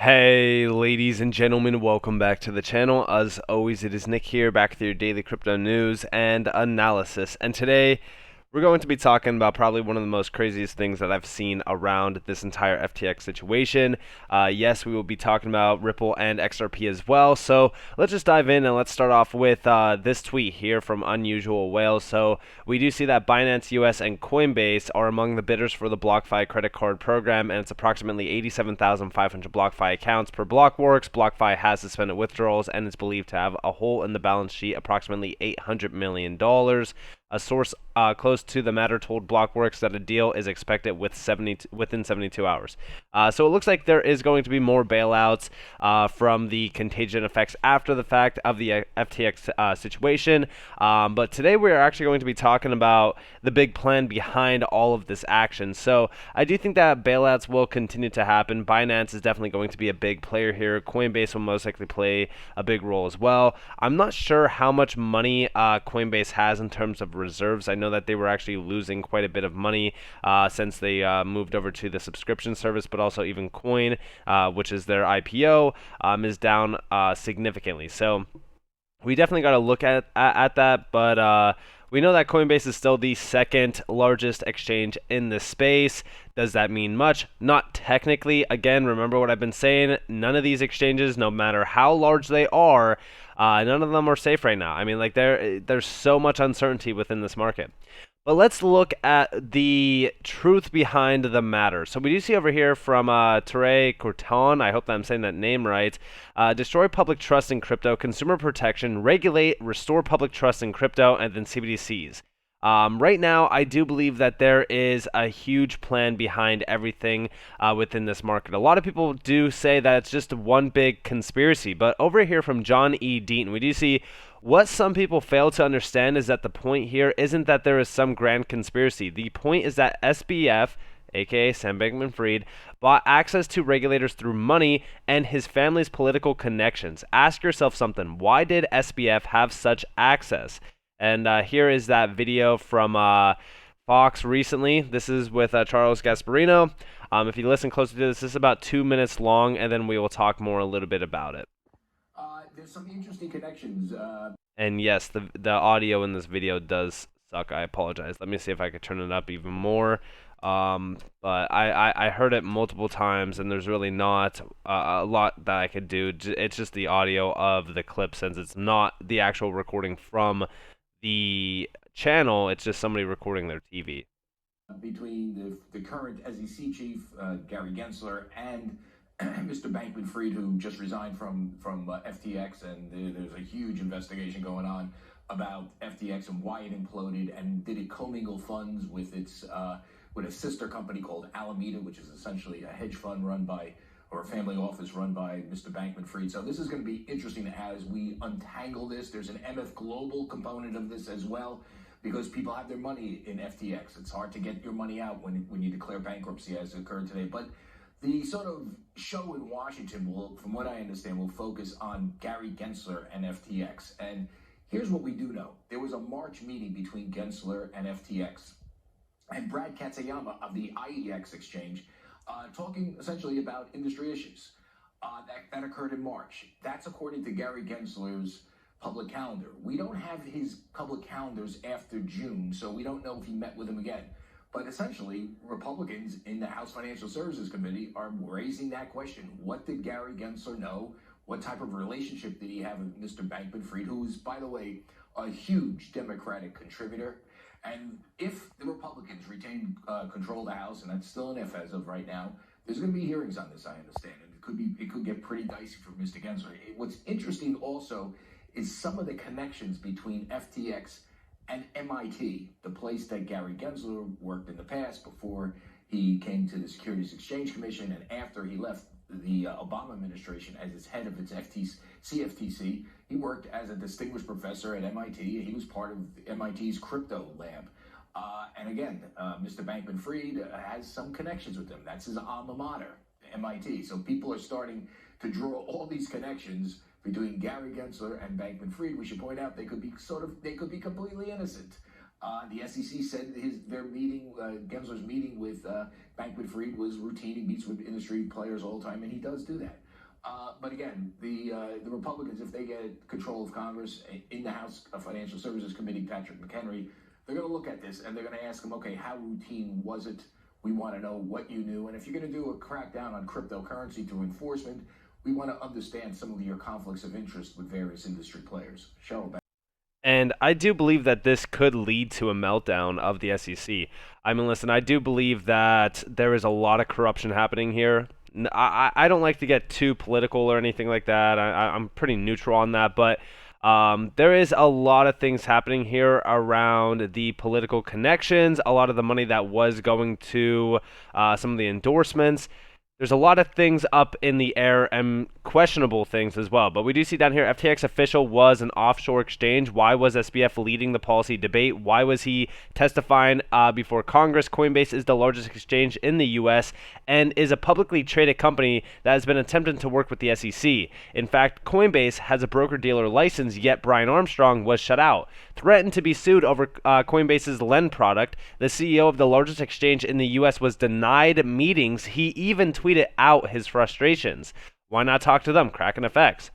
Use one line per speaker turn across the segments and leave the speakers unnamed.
Hey, ladies and gentlemen, welcome back to the channel. As always, it is Nick here, back with your daily crypto news and analysis. And today, we're going to be talking about probably one of the most craziest things that I've seen around this entire FTX situation. Yes, we will be talking about Ripple and XRP as well. So let's just dive in and let's start off with this tweet here from Unusual Whales. So we do see that Binance US and Coinbase are among the bidders for the BlockFi credit card program, and it's approximately 87,500 BlockFi accounts per Blockworks. BlockFi has suspended withdrawals and is believed to have a hole in the balance sheet approximately $800 million. A source close to the matter told Blockworks that a deal is expected within 72 hours. So it looks like there is going to be more bailouts from the contagion effects after the fact of the FTX situation. But today we're actually going to be talking about the big plan behind all of this action. So I do think that bailouts will continue to happen. Binance is definitely going to be a big player here. Coinbase will most likely play a big role as well. I'm not sure how much money Coinbase has in terms of reserves. I know that they were actually losing quite a bit of money since they moved over to the subscription service, but also even Coin, which is their IPO, is down significantly. So we definitely got to look at that, but we know that Coinbase is still the second largest exchange in this space. Does that mean much? Not technically. Again, remember what I've been saying. None of these exchanges, no matter how large they are, none of them are safe right now. I mean, like there's so much uncertainty within this market. But let's look at the truth behind the matter. So we do see over here from Tere Corton, I hope that I'm saying that name right, destroy public trust in crypto, consumer protection, regulate, restore public trust in crypto, and then CBDCs. Right now, I do believe that there is a huge plan behind everything within this market. A lot of people do say that it's just one big conspiracy, but over here from John E. Deaton, we do see what some people fail to understand is that the point here isn't that there is some grand conspiracy. The point is that SBF, aka Sam Bankman-Fried, bought access to regulators through money and his family's political connections. Ask yourself something. Why did SBF have such access? And here is that video from Fox recently. This is with Charles Gasparino. If you listen closely to this is about 2 minutes long, and then we will talk more a little bit about it.
There's some interesting connections.
And yes, the audio in this video does suck. I apologize. Let me see if I could turn it up even more. But I heard it multiple times, and there's really not a lot that I could do. It's just the audio of the clip, since it's not the actual recording from the channel. It's just somebody recording their TV.
Between the current SEC chief, Gary Gensler, and Mr. Bankman-Fried, who just resigned from FTX, and there's a huge investigation going on about FTX and why it imploded, and did it commingle funds with its with a sister company called Alameda, which is essentially a hedge fund run by, or a family office run by Mr. Bankman-Fried. So this is going to be interesting as we untangle this. There's an MF Global component of this as well, because people have their money in FTX. It's hard to get your money out when you declare bankruptcy, as occurred today. But the sort of show in Washington will, from what I understand, will focus on Gary Gensler and FTX. And here's what we do know. There was a March meeting between Gensler and FTX. And Brad Katsuyama of the IEX exchange, talking essentially about industry issues. That occurred in March. That's according to Gary Gensler's public calendar. We don't have his public calendars after June, so we don't know if he met with him again. But essentially, Republicans in the House Financial Services Committee are raising that question. What did Gary Gensler know? What type of relationship did he have with Mr. Bankman-Fried, who is, by the way, a huge Democratic contributor? And if the Republicans retain control of the House, and that's still an if as of right now, there's going to be hearings on this, I understand. And it could get pretty dicey for Mr. Gensler. What's interesting also is some of the connections between FTX and MIT, the place that Gary Gensler worked in the past before he came to the Securities Exchange Commission, and after he left the Obama administration as its head of its CFTC. He worked as a distinguished professor at MIT. He was part of MIT's crypto lab. And again, Mr. Bankman-Fried has some connections with him. That's his alma mater, MIT. So people are starting to draw all these connections between Gary Gensler and Bankman-Fried. We should point out they could be completely innocent. The SEC said Gensler's meeting with Bankman-Fried was routine. He meets with industry players all the time, and he does do that. But again, the Republicans, if they get control of Congress in the House Financial Services Committee, Patrick McHenry, they're going to look at this and they're going to ask him, okay, how routine was it? We want to know what you knew. And if you're going to do a crackdown on cryptocurrency through enforcement, we want to understand some of your conflicts of interest with various industry players. Cheryl, back.
And I do believe that this could lead to a meltdown of the SEC. I mean, listen, I do believe that there is a lot of corruption happening here. I don't like to get too political or anything like that. I'm pretty neutral on that, but there is a lot of things happening here around the political connections, a lot of the money that was going to some of the endorsements. There's a lot of things up in the air and questionable things as well. But we do see down here, FTX official was an offshore exchange. Why was SBF leading the policy debate? Why was he testifying before Congress? Coinbase is the largest exchange in the U.S. and is a publicly traded company that has been attempting to work with the SEC. In fact, Coinbase has a broker-dealer license, yet Brian Armstrong was shut out. Threatened to be sued over Coinbase's Lend product, the CEO of the largest exchange in the U.S. was denied meetings. He even tweeted out his frustrations. Why not talk to them? Kraken effects.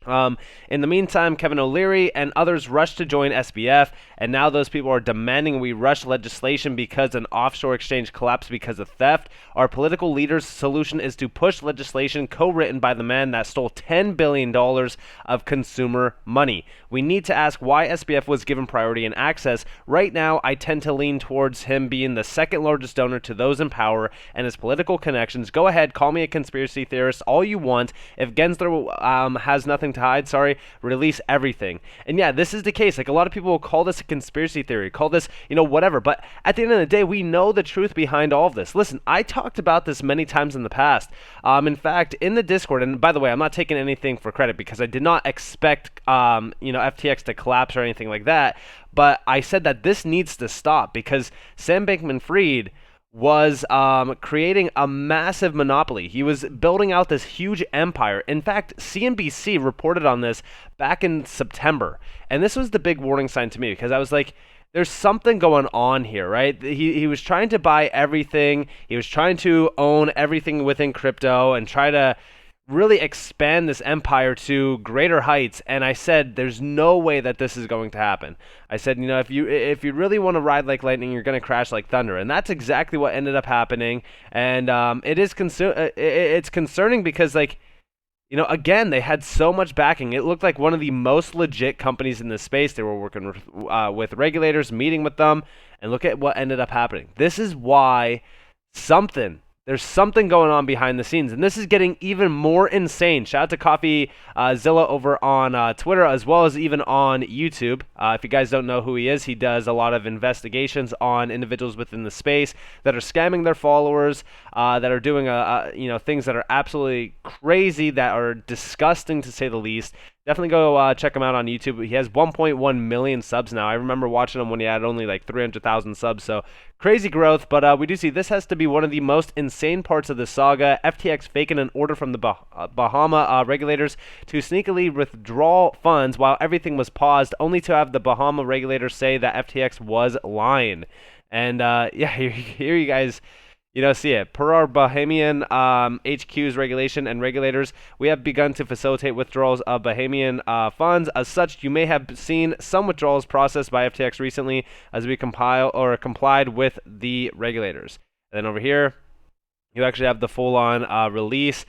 In the meantime, Kevin O'Leary and others rushed to join SBF, and now those people are demanding we rush legislation because an offshore exchange collapsed because of theft. Our political leaders' solution is to push legislation co-written by the man that stole $10 billion of consumer money. We need to ask why SBF was given priority and access. Right now, I tend to lean towards him being the second largest donor to those in power and his political connections. Go ahead, call me a conspiracy theorist all you want. If Gensler has nothing to hide, release everything. And yeah, this is the case. Like, a lot of people will call this a conspiracy theory, call this, whatever. But at the end of the day, we know the truth behind all of this. Listen, I talked about this many times in the past. In fact, in the Discord, and by the way, I'm not taking anything for credit because I did not expect, FTX to collapse or anything like that. But I said that this needs to stop because Sam Bankman-Fried was creating a massive monopoly. He was building out this huge empire. In fact, CNBC reported on this back in September. And this was the big warning sign to me because I was like, there's something going on here, right? He was trying to buy everything. He was trying to own everything within crypto and try to really expand this empire to greater heights. And I said, there's no way that this is going to happen. I said, if you really want to ride like lightning, you're going to crash like thunder. And that's exactly what ended up happening. And it's concerning because, again, they had so much backing. It looked like one of the most legit companies in this space. They were working with regulators, meeting with them, and look at what ended up happening. This is why there's something going on behind the scenes, and this is getting even more insane. Shout out to CoffeeZilla over on Twitter, as well as even on YouTube. If you guys don't know who he is, he does a lot of investigations on individuals within the space that are scamming their followers, that are doing things that are absolutely crazy, that are disgusting to say the least. Definitely go check him out on YouTube. He has 1.1 million subs now. I remember watching him when he had only like 300,000 subs, so crazy growth. But we do see this has to be one of the most insane parts of the saga. FTX faking an order from the Bahama regulators to sneakily withdraw funds while everything was paused, only to have the Bahama regulators say that FTX was lying. And here you guys see it. Per our Bahamian HQ's regulation and regulators, we have begun to facilitate withdrawals of Bahamian funds. As such, you may have seen some withdrawals processed by FTX recently as we complied with the regulators. And then over here, you actually have the full-on release.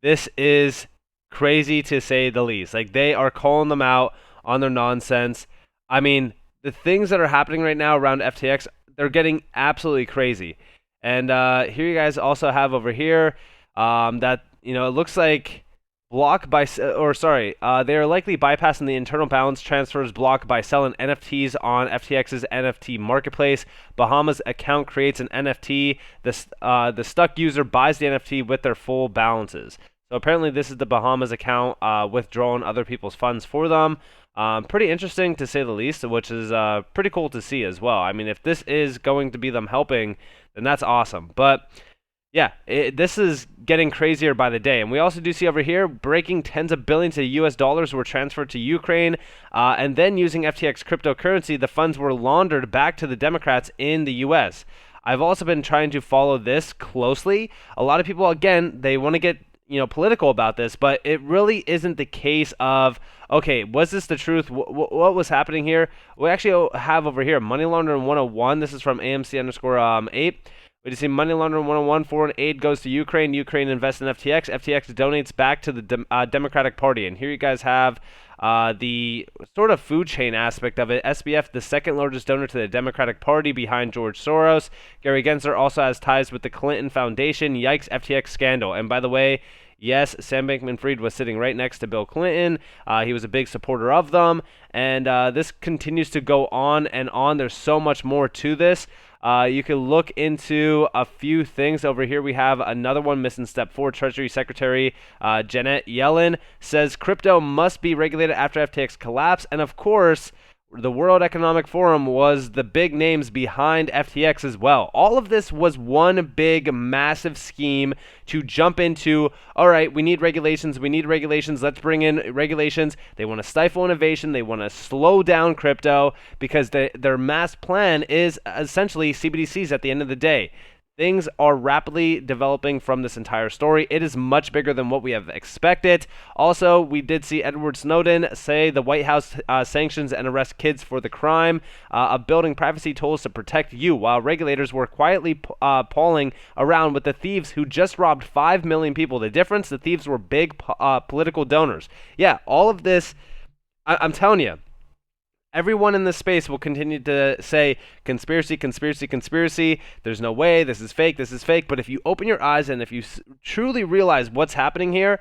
This is crazy to say the least. Like, they are calling them out on their nonsense. I mean, the things that are happening right now around FTX, they're getting absolutely crazy. And here you guys also have over here that, it looks like they are likely bypassing the internal balance transfers block by selling NFTs on FTX's NFT marketplace. Bahamas account creates an NFT. The stuck user buys the NFT with their full balances. So apparently this is the Bahamas account withdrawing other people's funds for them. Pretty interesting to say the least, which is pretty cool to see as well. I mean, if this is going to be them helping, then that's awesome. But yeah, this is getting crazier by the day. And we also do see over here, breaking tens of billions of US dollars were transferred to Ukraine, and then using FTX cryptocurrency, the funds were laundered back to the Democrats in the US. I've also been trying to follow this closely. A lot of people, again, they want to get political about this, but it really isn't the case of, okay, was this the truth? What was happening here? We actually have over here Money Laundering 101. This is from AMC underscore 8. We just see Money Laundering 101. Foreign aid goes to Ukraine. Ukraine invests in FTX. FTX donates back to the Democratic Party. And here you guys have the sort of food chain aspect of it. SBF, the second largest donor to the Democratic Party behind George Soros. Gary Gensler also has ties with the Clinton Foundation. Yikes, FTX scandal. And by the way, yes, Sam Bankman-Fried was sitting right next to Bill Clinton. He was a big supporter of them. And this continues to go on and on. There's so much more to this. You can look into a few things. Over here we have another one missing step 4. Treasury Secretary Janet Yellen says crypto must be regulated after FTX collapse. And of course, the World Economic Forum was the big names behind FTX as well. All of this was one big, massive scheme to jump into, all right, we need regulations, let's bring in regulations. They want to stifle innovation, they want to slow down crypto, because their mass plan is essentially CBDCs at the end of the day. Things are rapidly developing from this entire story. It is much bigger than what we have expected. Also, we did see Edward Snowden say the White House sanctions and arrests kids for the crime of building privacy tools to protect you, while regulators were quietly pawing around with the thieves who just robbed 5 million people. The difference, the thieves were big political donors. Yeah, all of this, I'm telling you, everyone in this space will continue to say conspiracy, conspiracy, conspiracy. There's no way. This is fake. This is fake. But if you open your eyes and if you truly realize what's happening here,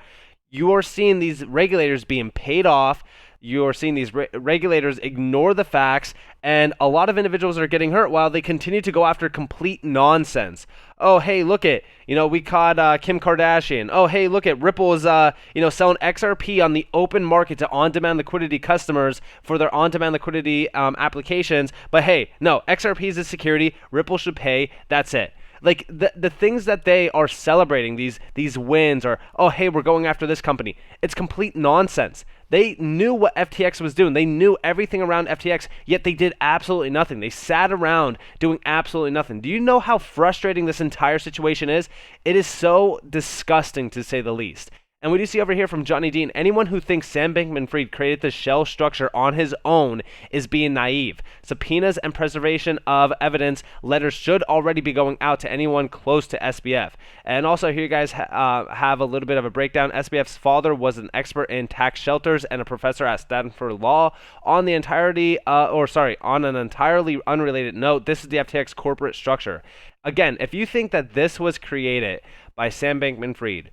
you are seeing these regulators being paid off. You are seeing these regulators ignore the facts, and a lot of individuals are getting hurt while they continue to go after complete nonsense. Oh, hey, look it. We caught Kim Kardashian. Oh, hey, look it. Ripple is, selling XRP on the open market to on-demand liquidity customers for their on-demand liquidity applications. But hey, no, XRP is a security. Ripple should pay. That's it. Like the things that they are celebrating, these wins, or, oh, hey, we're going after this company. It's complete nonsense. They knew what FTX was doing. They knew everything around FTX, yet they did absolutely nothing. They sat around doing absolutely nothing. Do you know how frustrating this entire situation is? It is so disgusting, to say the least. And we do see over here from Johnny Dean, anyone who thinks Sam Bankman-Fried created the shell structure on his own is being naive. Subpoenas and preservation of evidence letters should already be going out to anyone close to SBF. And also here you guys have a little bit of a breakdown. SBF's father was an expert in tax shelters and a professor at Stanford Law. On an entirely unrelated note, this is the FTX corporate structure. Again, if you think that this was created by Sam Bankman-Fried,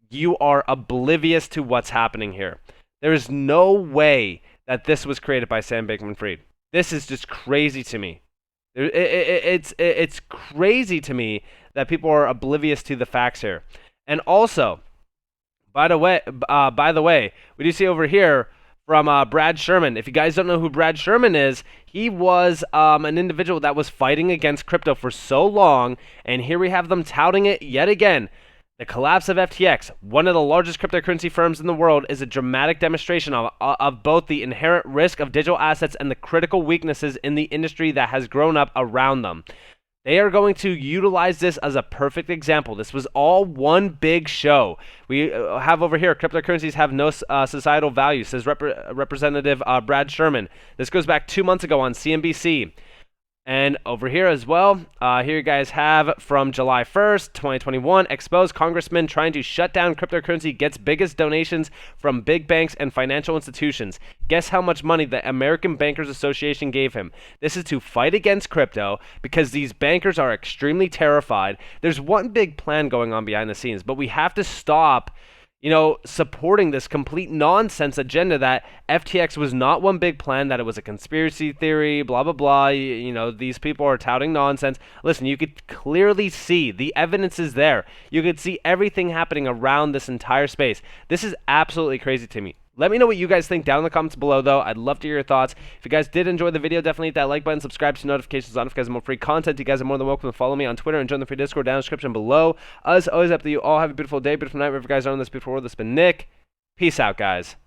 you are oblivious to what's happening here. There is no way that this was created by Sam Bankman-Fried. This is just crazy to me. It's crazy to me that people are oblivious to the facts here. And also, by the way, we do see over here from Brad Sherman. If you guys don't know who Brad Sherman is, he was an individual that was fighting against crypto for so long, and here we have them touting it yet again. The collapse of FTX, one of the largest cryptocurrency firms in the world, is a dramatic demonstration of both the inherent risk of digital assets and the critical weaknesses in the industry that has grown up around them. They are going to utilize this as a perfect example. This was all one big show. We have over here, cryptocurrencies have no societal value, says Representative Brad Sherman. This goes back 2 months ago on CNBC. And over here as well, here you guys have from July 1st, 2021, exposed congressman trying to shut down cryptocurrency gets biggest donations from big banks and financial institutions. Guess how much money the American Bankers Association gave him? This is to fight against crypto because these bankers are extremely terrified. There's one big plan going on behind the scenes, but we have to stop supporting this complete nonsense agenda that FTX was not one big plan, that it was a conspiracy theory, blah, blah, blah. These people are touting nonsense. Listen, you could clearly see the evidence is there. You could see everything happening around this entire space. This is absolutely crazy to me. Let me know what you guys think down in the comments below, though. I'd love to hear your thoughts. If you guys did enjoy the video, definitely hit that like button, subscribe to notifications on if you guys have more free content. You guys are more than welcome to follow me on Twitter and join the free Discord down in the description below. As always, up to you all. Have a beautiful day, beautiful night, wherever you guys are on this beautiful world. This has been Nick. Peace out, guys.